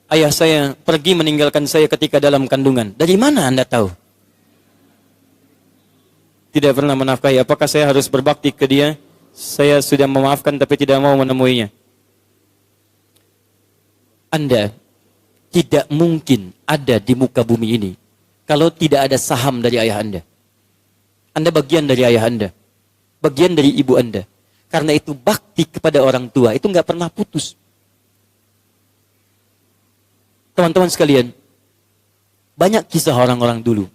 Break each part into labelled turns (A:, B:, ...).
A: ayah saya pergi meninggalkan saya ketika dalam kandungan. Dari mana Anda tahu? Tidak pernah menafkahi. Apakah saya harus berbakti ke dia? Saya sudah memaafkan tapi tidak mau menemuinya. Anda tidak mungkin ada di muka bumi ini kalau tidak ada saham dari ayah Anda. Anda bagian dari ayah Anda, bagian dari ibu Anda. Karena itu bakti kepada orang tua itu nggak pernah putus. Teman-teman sekalian, banyak kisah orang-orang dulu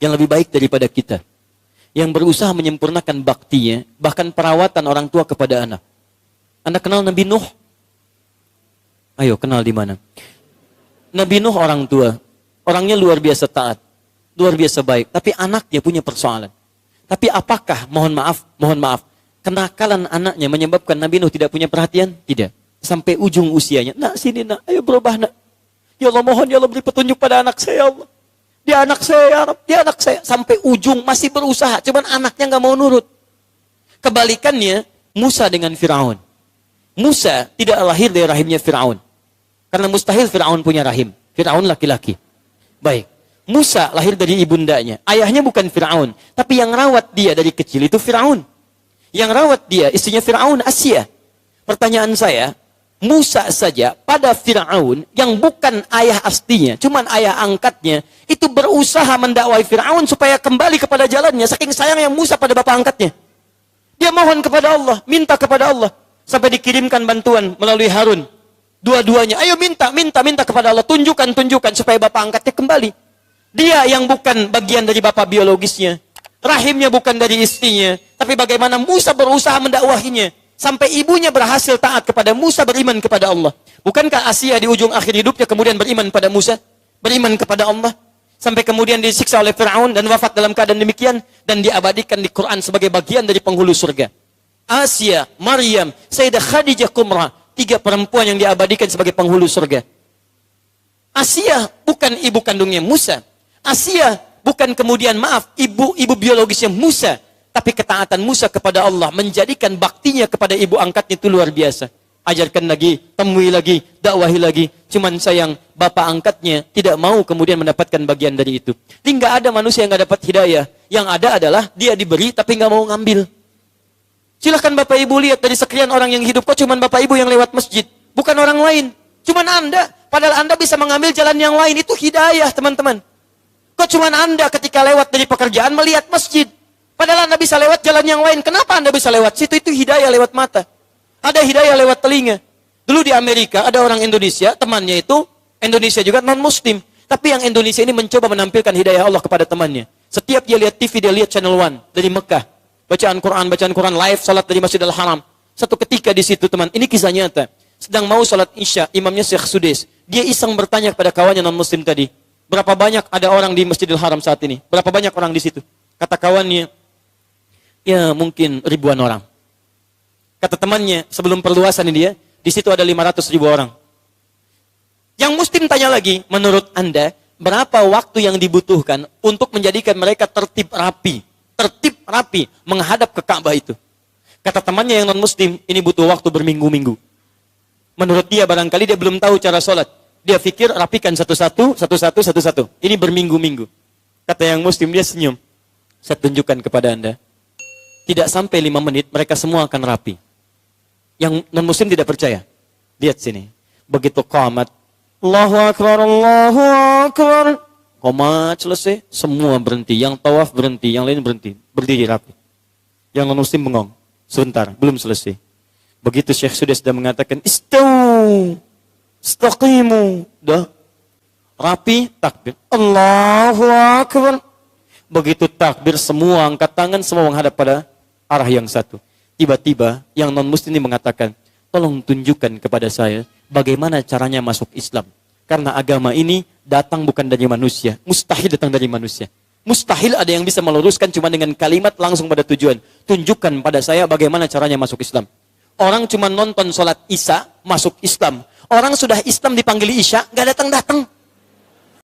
A: yang lebih baik daripada kita, yang berusaha menyempurnakan baktinya, bahkan perawatan orang tua kepada anak. Anda kenal Nabi Nuh? Ayo, kenal di mana? Nabi Nuh orang tua, orangnya luar biasa taat, luar biasa baik, tapi anaknya punya persoalan. Tapi apakah, mohon maaf, kenakalan anaknya menyebabkan Nabi Nuh tidak punya perhatian? Tidak. Sampai ujung usianya, nak sini nak, ayo berubah nak. Ya Allah mohon, ya Allah beri petunjuk pada anak saya, ya Allah. Dia anak saya, ya Rabb, dia anak saya. Sampai ujung masih berusaha, cuman anaknya nggak mau nurut. Kebalikannya, Musa dengan Firaun. Musa tidak lahir dari rahimnya Firaun. Karena mustahil Firaun punya rahim. Firaun laki-laki. Baik. Musa lahir dari ibundanya. Ayahnya bukan Firaun. Tapi yang rawat dia dari kecil itu Firaun. Yang rawat dia, istrinya Firaun, Asia. Pertanyaan saya, Musa saja pada Firaun yang bukan ayah aslinya, cuman ayah angkatnya, itu berusaha mendakwai Firaun supaya kembali kepada jalannya. Saking sayangnya Musa pada bapak angkatnya. Dia mohon kepada Allah, minta kepada Allah. Sampai dikirimkan bantuan melalui Harun. Dua-duanya, ayo minta kepada Allah. Tunjukkan supaya bapak angkatnya kembali. Dia yang bukan bagian dari bapak biologisnya. Rahimnya bukan dari istrinya. Tapi bagaimana Musa berusaha mendakwahinya. Sampai ibunya berhasil taat kepada Musa, beriman kepada Allah. Bukankah Asia di ujung akhir hidupnya kemudian beriman pada Musa? Beriman kepada Allah. Sampai kemudian disiksa oleh Fir'aun dan wafat dalam keadaan demikian. Dan diabadikan di Quran sebagai bagian dari penghulu surga. Asia, Maryam, Sayyidah Khadijah Kumra. 3 perempuan yang diabadikan sebagai penghulu surga. Asia bukan ibu kandungnya Musa. Asia bukan kemudian ibu biologisnya Musa. Tapi ketaatan Musa kepada Allah menjadikan baktinya kepada ibu angkatnya itu luar biasa. Ajarkan lagi, temui lagi, dakwahi lagi. Cuman sayang, bapak angkatnya tidak mau kemudian mendapatkan bagian dari itu. Jadi nggak ada manusia yang nggak dapat hidayah. Yang ada adalah dia diberi tapi nggak mau ngambil. Silahkan bapak ibu lihat dari sekian orang yang hidup, kok cuman bapak ibu yang lewat masjid. Bukan orang lain. Cuman Anda. Padahal Anda bisa mengambil jalan yang lain. Itu hidayah teman-teman. Kok cuman Anda ketika lewat dari pekerjaan melihat masjid. Padahal Anda bisa lewat jalan yang lain. Kenapa Anda bisa lewat situ? Itu hidayah lewat mata. Ada hidayah lewat telinga. Dulu di Amerika ada orang Indonesia, temannya itu Indonesia juga non-muslim. Tapi yang Indonesia ini mencoba menampilkan hidayah Allah kepada temannya. Setiap dia lihat TV, dia lihat channel 1 dari Mekah. Bacaan Quran live, salat dari Masjidil Haram. Satu ketika di situ teman, ini kisah nyata. Sedang mau salat Isya, imamnya Syekh Sudes. Dia iseng bertanya kepada kawannya non-muslim tadi. Berapa banyak ada orang di Masjidil Haram saat ini? Berapa banyak orang di situ? Kata kawannya, ya mungkin ribuan orang. Kata temannya, sebelum perluasan ini dia, di situ ada 500.000 orang. Yang muslim tanya lagi, menurut Anda, berapa waktu yang dibutuhkan untuk menjadikan mereka tertib rapi menghadap ke Ka'bah itu? Kata temannya yang non-muslim, ini butuh waktu berminggu-minggu. Menurut dia barangkali dia belum tahu cara sholat. Dia pikir rapikan satu-satu. Ini berminggu-minggu. Kata yang muslim, dia senyum. Saya tunjukkan kepada Anda. Tidak sampai 5 menit, mereka semua akan rapi. Yang non-muslim tidak percaya. Lihat sini. Begitu qamat. Allahu Akbar, Allahu Akbar. Qamat selesai, semua berhenti. Yang tawaf berhenti, yang lain berhenti. Berdiri rapi. Yang non-muslim bengong. Sebentar, belum selesai. Begitu Syekh sudah mengatakan, Istawu, istaqimu. Dah. Rapi, takbir. Allahu Akbar. Begitu takbir, semua angkat tangan, semua menghadap pada arah yang satu. Tiba-tiba yang non-muslim ini mengatakan, tolong tunjukkan kepada saya bagaimana caranya masuk Islam. Karena agama ini datang bukan dari manusia. Mustahil datang dari manusia. Mustahil ada yang bisa meluruskan cuma dengan kalimat langsung pada tujuan. Tunjukkan pada saya bagaimana caranya masuk Islam. Orang cuma nonton sholat Isya, masuk Islam. Orang sudah Islam dipanggil Isya, gak datang-datang.